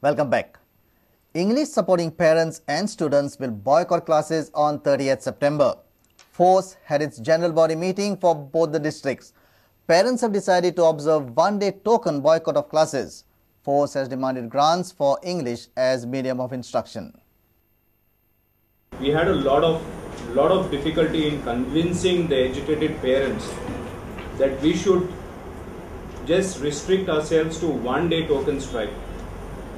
Welcome back. English supporting parents and students will boycott classes on 30th September. Force had its general body meeting for both the districts. Parents have decided to observe one-day token boycott of classes. Force has demanded grants for English as medium of instruction. We had a lot of difficulty in convincing the agitated parents that we should just restrict ourselves to one-day token strike.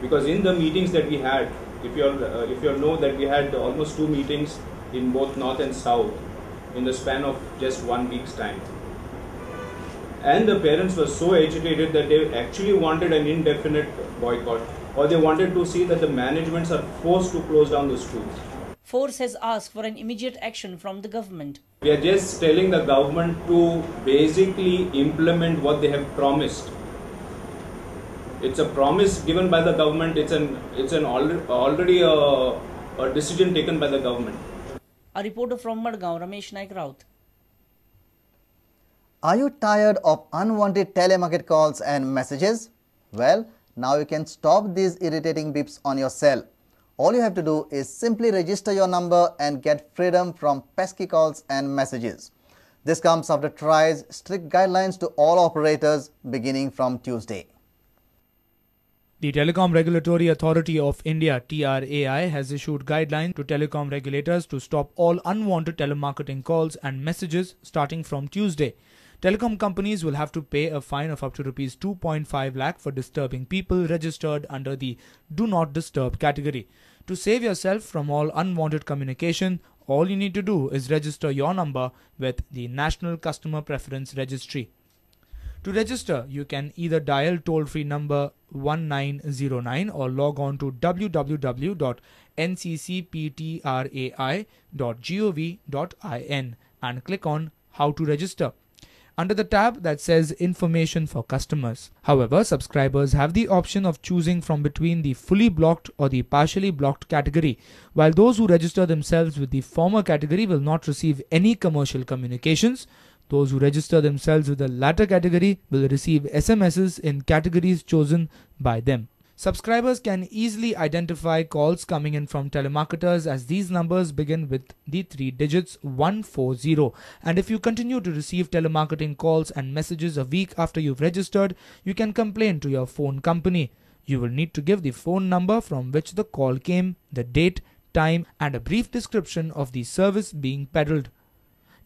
Because in the meetings that we had, if you all know that we had almost 2 meetings in both North and South in the span of just 1 week's time. And the parents were so agitated that they actually wanted an indefinite boycott, or they wanted to see that the managements are forced to close down the schools. Force has asked for an immediate action from the government. We are just telling the government to basically implement what they have promised. It's a promise given by the government. It's already a decision taken by the government. A reporter from Madgaon, Ramesh Naik Raut. Are you tired of unwanted telemarket calls and messages? Well, now you can stop these irritating beeps on your cell. All you have to do is simply register your number and get freedom from pesky calls and messages. This comes after TRAI's strict guidelines to all operators beginning from Tuesday. The Telecom Regulatory Authority of India (TRAI) has issued guidelines to telecom regulators to stop all unwanted telemarketing calls and messages starting from Tuesday. Telecom companies will have to pay a fine of up to Rs 2.5 lakh for disturbing people registered under the Do Not Disturb category. To save yourself from all unwanted communication, all you need to do is register your number with the National Customer Preference Registry. To register, you can either dial toll-free number 1909 or log on to www.nccptrai.gov.in and click on How to Register under the tab that says Information for Customers. However, subscribers have the option of choosing from between the fully blocked or the partially blocked category, while those who register themselves with the former category will not receive any commercial communications. Those who register themselves with the latter category will receive SMSs in categories chosen by them. Subscribers can easily identify calls coming in from telemarketers as these numbers begin with the 3 digits 140. And if you continue to receive telemarketing calls and messages a week after you've registered, you can complain to your phone company. You will need to give the phone number from which the call came, the date, time, and a brief description of the service being peddled.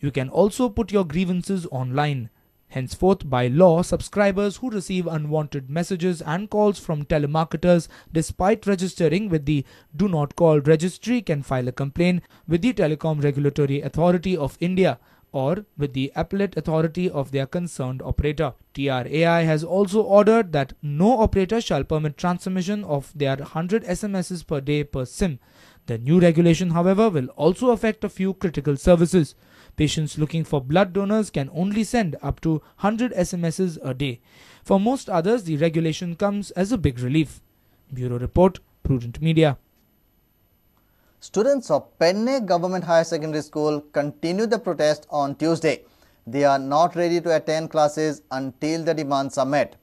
You can also put your grievances online. Henceforth, by law, subscribers who receive unwanted messages and calls from telemarketers despite registering with the Do Not Call registry can file a complaint with the Telecom Regulatory Authority of India or with the appellate authority of their concerned operator. TRAI has also ordered that no operator shall permit transmission of their 100 SMSs per day per SIM. The new regulation, however, will also affect a few critical services. Patients looking for blood donors can only send up to 100 SMSs a day. For most others, the regulation comes as a big relief. Bureau Report, Prudent Media. Students of Penne Government Higher Secondary School continued the protest on Tuesday. They are not ready to attend classes until the demands are met.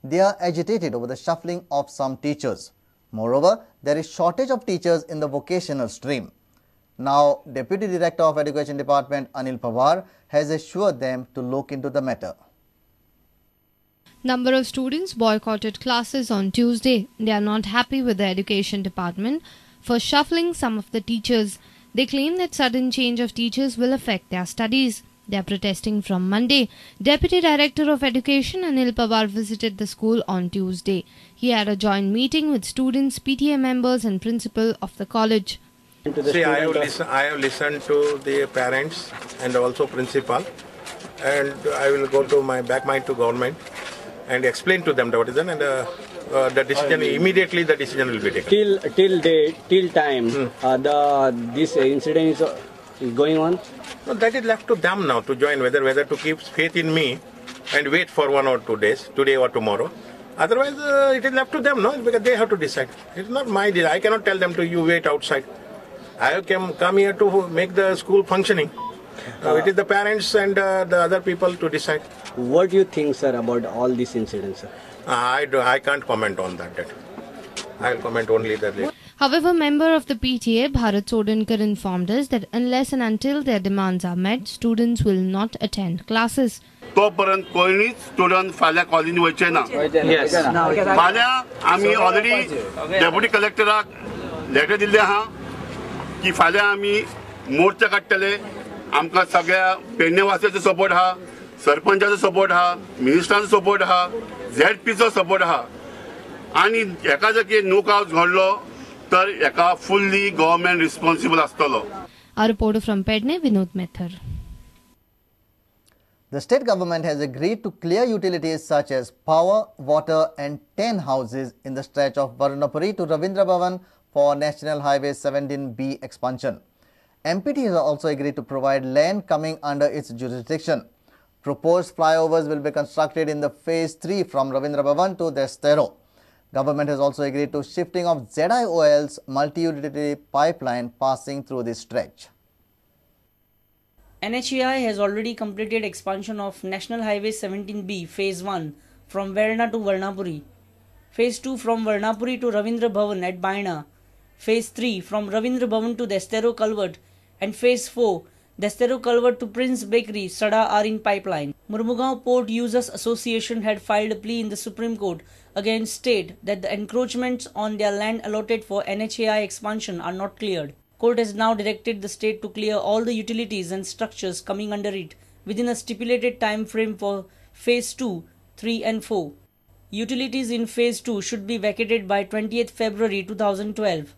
They are agitated over the shuffling of some teachers. Moreover, there is shortage of teachers in the vocational stream. Now, Deputy Director of Education Department Anil Pawar has assured them to look into the matter. Number of students boycotted classes on Tuesday. They are not happy with the Education Department for shuffling some of the teachers. They claim that sudden change of teachers will affect their studies. They are protesting from Monday. Deputy Director of Education Anil Pawar visited the school on Tuesday. He had a joint meeting with students, PTA members and principal of the college. See, I have listened to the parents and also principal, and I will go to back to government and explain to them what is done, and the decision immediately the decision will be taken. Till time, this incident is going on. No, that is left to them now to join, whether to keep faith in me and wait for 1 or 2 days, today or tomorrow. Otherwise, it is left to them, no, because they have to decide. It's not my deal. I cannot tell them to you wait outside. I have come here to make the school functioning. It is the parents and the other people to decide. What do you think, sir, about all these incidents, sir? I can't comment on that. I'll comment only that later. However, member of the PTA, Bharat Sodankar, informed us that unless and until their demands are met, students will not attend classes. तोपर्यंत कोणीच student फाल्यां कॉलेजीन वयचे ना. फाल्यां आमी already deputy कलेक्टराक letter दिल्ले आहा की फाल्यां आमी मोर्चा काडटले. आमकां सगळ्या पेडणेवासियांचो सपोर्ट आहा, सरपंचाचो सपोर्ट आहा, मिनिस्टरांचो सपोर्ट आहा, ZPचो सपोर्ट आहा. आनी एका जर नो काउज घडलो तर एका फुल्ली गव्हर्नमेंट रिस्पॉन्सिबल आसतलो. A reporter from Pedne, Vinod Methar. The state government has agreed to clear utilities such as power, water and 10 houses in the stretch of Varunapuri to Ravindra Bhavan for National Highway 17B expansion. MPT has also agreed to provide land coming under its jurisdiction. Proposed flyovers will be constructed in the phase 3 from Ravindra Bhavan to Destero. Government has also agreed to shifting of ZIOL's multi-utility pipeline passing through this stretch. NHAI has already completed expansion of National Highway 17B Phase 1 from Verna to Varnapuri, Phase 2 from Varnapuri to Ravindra Bhavan at Baina, Phase 3 from Ravindra Bhavan to Destero Culvert, and Phase 4 Destero Culvert to Prince Bakery, Sada are in pipeline. Murmugaon Port Users Association had filed a plea in the Supreme Court against state that the encroachments on their land allotted for NHAI expansion are not cleared. Court has now directed the state to clear all the utilities and structures coming under it within a stipulated time frame for Phase 2, 3 and 4. Utilities in Phase 2 should be vacated by 20th February 2012.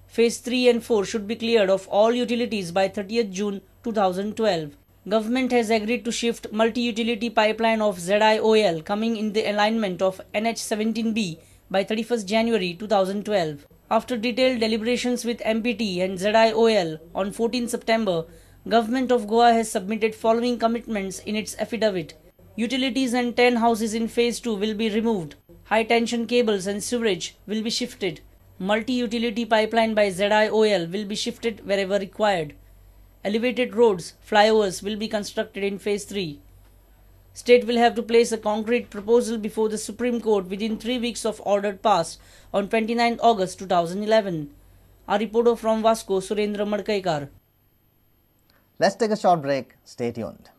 Phase 3 and 4 should be cleared of all utilities by 30th June 2012. Government has agreed to shift multi-utility pipeline of ZIOL coming in the alignment of NH17B by 31st January 2012. After detailed deliberations with MPT and ZIOL on 14 September, Government of Goa has submitted following commitments in its affidavit. Utilities and 10 houses in Phase 2 will be removed. High tension cables and sewerage will be shifted. Multi-utility pipeline by ZIOL will be shifted wherever required. Elevated roads, flyovers will be constructed in Phase 3. State will have to place a concrete proposal before the Supreme Court within 3 weeks of order passed on 29 August 2011. Our reporter from Vasco, Surendra Madkaikar. Let's take a short break. Stay tuned.